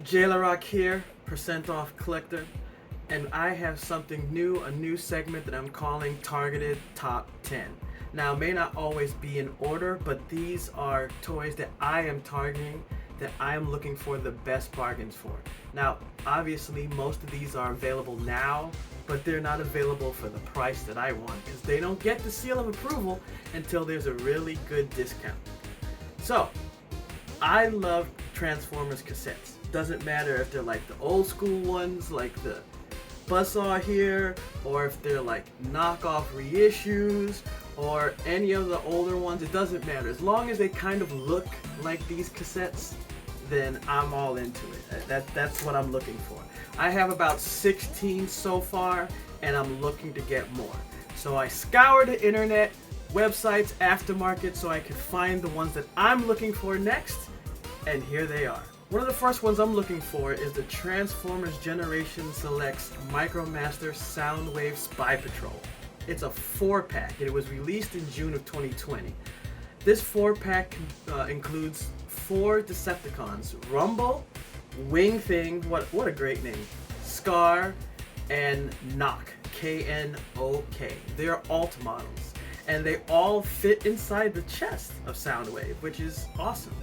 Jailer Rock here, percent off collector, and I have something new, a new segment that I'm calling Targeted Top 10. Now, it may not always be in order, but these are toys that I am targeting, that I am looking for the best bargains for. Now, obviously, most of these are available now, but they're not available for the price that I want, because they don't get the seal of approval until there's a really good discount. So, I love Transformers cassettes. Doesn't matter if they're like the old school ones, like the Buzzsaw here, or if they're like knockoff reissues, or any of the older ones. It doesn't matter. As long as they kind of look like these cassettes, then I'm all into it. That's what I'm looking for. I have about 16 so far, and I'm looking to get more. So I scoured the internet, websites, aftermarket, so I could find the ones that I'm looking for next, and here they are. One of the first ones I'm looking for is the Transformers Generation Selects Micromaster Soundwave Spy Patrol. It's a 4-pack, and it was released in June of 2020. This 4-pack includes 4 Decepticons: Rumble, Wing Thing, what a great name, Scar, and Knock, K-N-O-K. They're alt models, and they all fit inside the chest of Soundwave, which is awesome.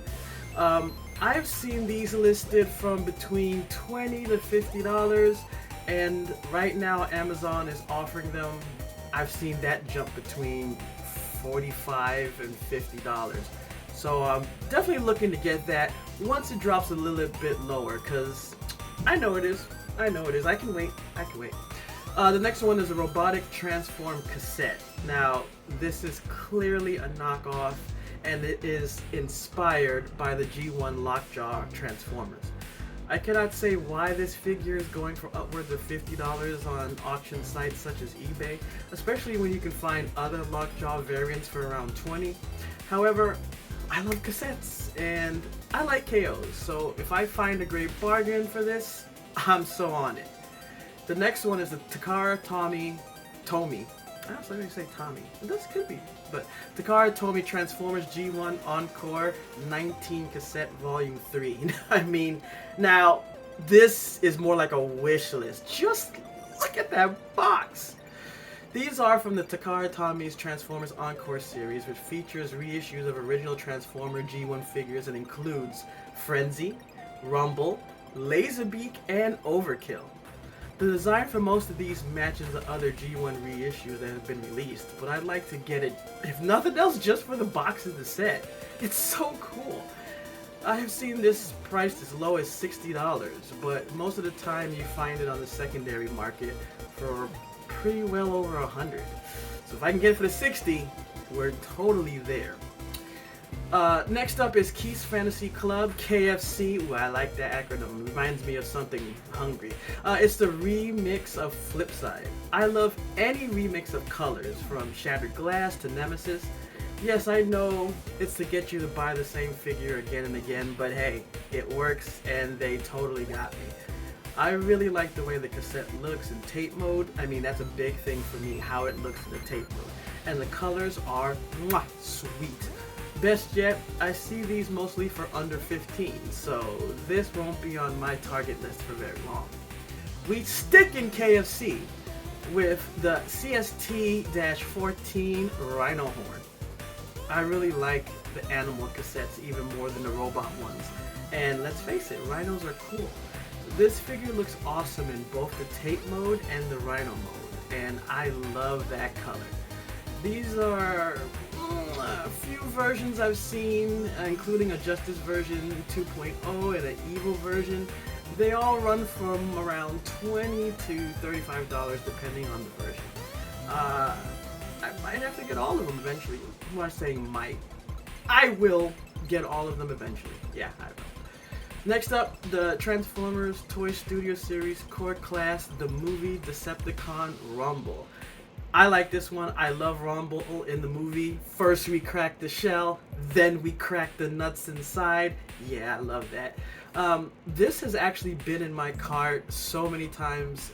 I've seen these listed from between $20 to $50, and right now Amazon is offering them. I've seen that jump between $45 and $50. So I'm definitely looking to get that once it drops a little bit lower, because I know it is. I can wait. The next one is a Robotic Transform Cassette. Now, this is clearly a knockoff, and it is inspired by the G1 Lockjaw Transformers. I cannot say why this figure is going for upwards of $50 on auction sites such as eBay, especially when you can find other Lockjaw variants for around $20. However, I love cassettes, and I like KOs, so if I find a great bargain for this, I'm so on it. The next one is the Takara Tomy. I was going to say Tommy. This could be. But Takara Tomy Transformers G1 Encore 19 Cassette Volume 3. I mean, now, this is more like a wish list. Just look at that box. These are from the Takara Tomy's Transformers Encore series, which features reissues of original Transformer G1 figures and includes Frenzy, Rumble, Laserbeak, and Overkill. The design for most of these matches the other G1 reissues that have been released, but I'd like to get it, if nothing else, just for the box of the set. It's so cool. I have seen this priced as low as $60, but most of the time you find it on the secondary market for pretty well over $100. So if I can get it for the $60, we're totally there. Next up is Keith's Fantasy Club, KFC. Ooh, I like that acronym. It reminds me of something hungry. It's the remix of Flipside. I love any remix of colors, from Shattered Glass to Nemesis. Yes, I know it's to get you to buy the same figure again and again, but hey, it works, and they totally got me. I really like the way the cassette looks in tape mode. I mean, that's a big thing for me, how it looks in the tape mode. And the colors are mwah, sweet. Best yet, I see these mostly for under 15, so this won't be on my target list for very long. We stick in KFC with the CST-14 Rhino Horn. I really like the animal cassettes even more than the robot ones, and let's face it, rhinos are cool. This figure looks awesome in both the tape mode and the Rhino mode, and I love that color. These are a few versions I've seen, including a Justice version 2.0 and an Evil version. They all run from around $20 to $35 depending on the version. I might have to get all of them eventually. I'm not saying might. I will get all of them eventually. Yeah, I will. Next up, the Transformers Toy Studio Series Core Class, the movie Decepticon Rumble. I like this one. I love Rumble in the movie. First we crack the shell, then we crack the nuts inside. Yeah, I love that. This has actually been in my cart so many times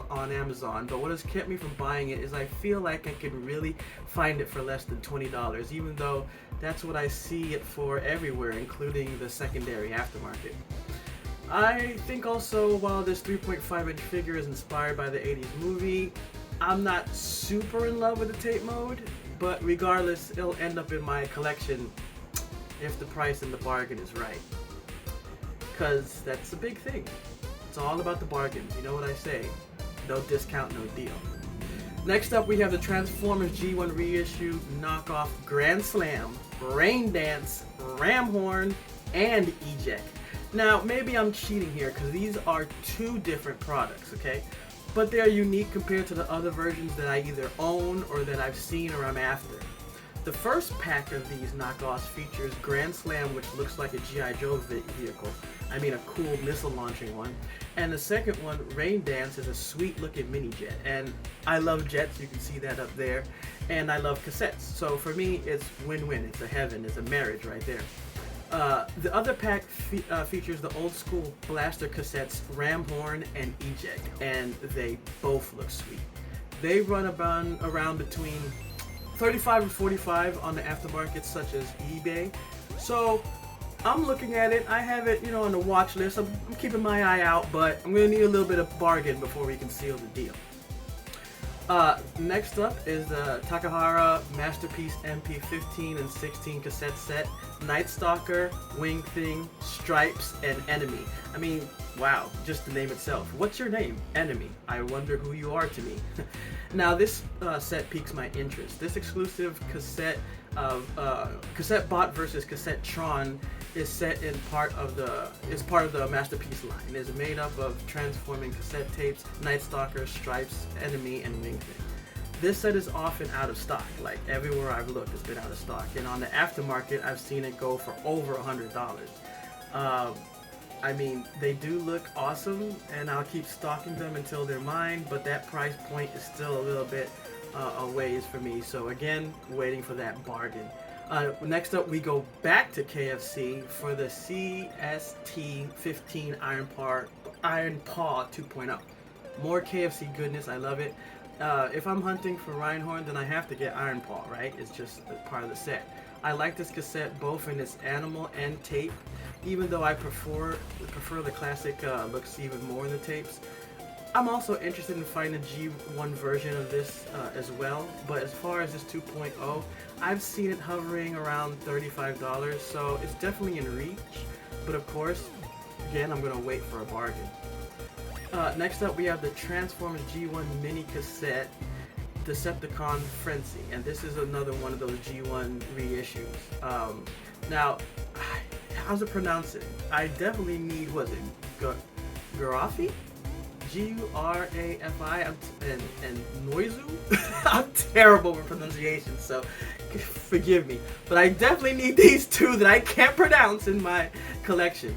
on Amazon, but what has kept me from buying it is I feel like I could really find it for less than $20, even though that's what I see it for everywhere, including the secondary aftermarket. I think also while this 3.5 inch figure is inspired by the 80s movie, I'm not super in love with the tape mode, but regardless, it'll end up in my collection if the price and the bargain is right. Because that's the big thing. It's all about the bargain. You know what I say? No discount, no deal. Next up, we have the Transformers G1 reissue knockoff Grand Slam, Rain Dance, Ram Horn, and Eject. Now, maybe I'm cheating here because these are two different products, okay? But they are unique compared to the other versions that I either own or that I've seen or I'm after. The first pack of these knockoffs features Grand Slam, which looks like a G.I. Joe vehicle. I mean a cool missile launching one. And the second one, Rain Dance, is a sweet looking mini jet. And I love jets, you can see that up there. And I love cassettes. So for me, it's win-win. It's a heaven, it's a marriage right there. The other pack features the old school blaster cassettes Ram Horn and Eject, and they both look sweet. They run around between 35 and 45 on the aftermarket, such as eBay. So I'm looking at it. I have it, on the watch list. I'm keeping my eye out, but I'm gonna need a little bit of bargain before we can seal the deal. Next up is the Takahara Masterpiece MP15 and 16 cassette set, Night Stalker, Wing Thing, Stripes, and Enemy. I mean, wow, just the name itself. What's your name? Enemy. I wonder who you are to me. Now this set piques my interest. This exclusive cassette of Cassette Bot versus Cassette Tron is set in part of the Masterpiece line. It is made up of transforming cassette tapes, Night Stalker, Stripes, Enemy, and Wing Thing. This set is often out of stock. Like everywhere I've looked, it's been out of stock. And on the aftermarket, I've seen it go for over $100. I mean, they do look awesome, and I'll keep stocking them until they're mine, but that price point is still a little bit a ways for me. So again, waiting for that bargain. Next up, we go back to KFC for the CST15 Iron Paw 2.0. More KFC goodness, I love it. If I'm hunting for Reinhorn, then I have to get Iron Paw, right? It's just part of the set. I like this cassette both in its animal and tape, even though I prefer the classic looks even more in the tapes. I'm also interested in finding a G1 version of this as well, but as far as this 2.0, I've seen it hovering around $35, so it's definitely in reach, but of course, again, I'm going to wait for a bargain. Next up, we have the Transformers G1 mini cassette, Decepticon Frenzy, and this is another one of those G1 reissues. Now, how's it pronounced? I definitely need, Gurafi? G-U-R-A-F-I, and Noizu? I'm terrible with pronunciation, so forgive me. But I definitely need these two that I can't pronounce in my collection.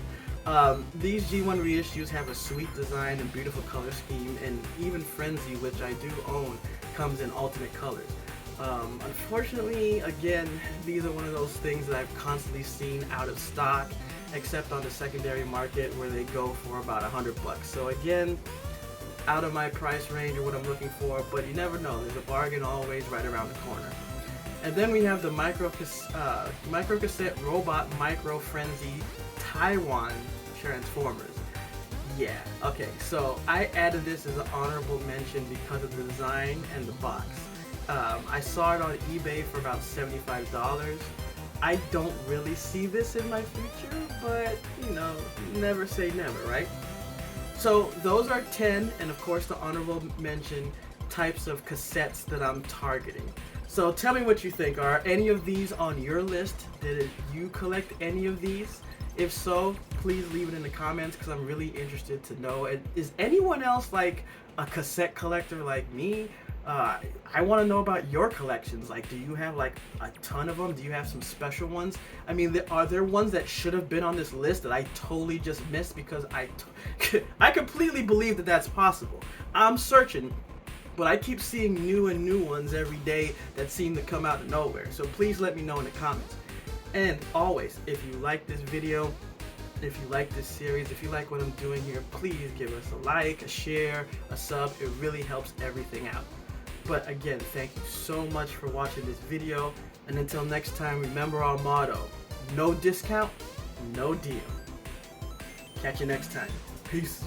These G1 reissues have a sweet design and beautiful color scheme, and even Frenzy, which I do own, comes in alternate colors. Unfortunately, again, these are one of those things that I've constantly seen out of stock, except on the secondary market where they go for about $100. So again, out of my price range or what I'm looking for, but you never know. There's a bargain always right around the corner. And then we have the micro cassette robot Micro Frenzy Taiwan Transformers. Yeah, okay, so I added this as an honorable mention because of the design and the box. I saw it on eBay for about $75. I don't really see this in my future, but never say never, right? So those are 10, and of course the honorable mention types of cassettes that I'm targeting. So tell me what you think. Are any of these on your list? Did you collect any of these? If so, please leave it in the comments because I'm really interested to know. Is anyone else like a cassette collector like me? I want to know about your collections. Like, do you have like a ton of them? Do you have some special ones? I mean, are there ones that should have been on this list that I totally just missed because I completely believe that that's possible. I'm searching, but I keep seeing new ones every day that seem to come out of nowhere. So please let me know in the comments. And always, if you like this video, if you like this series, if you like what I'm doing here, please give us a like, a share, a sub. It really helps everything out. But again, thank you so much for watching this video. And until next time, remember our motto: no discount, no deal. Catch you next time. Peace.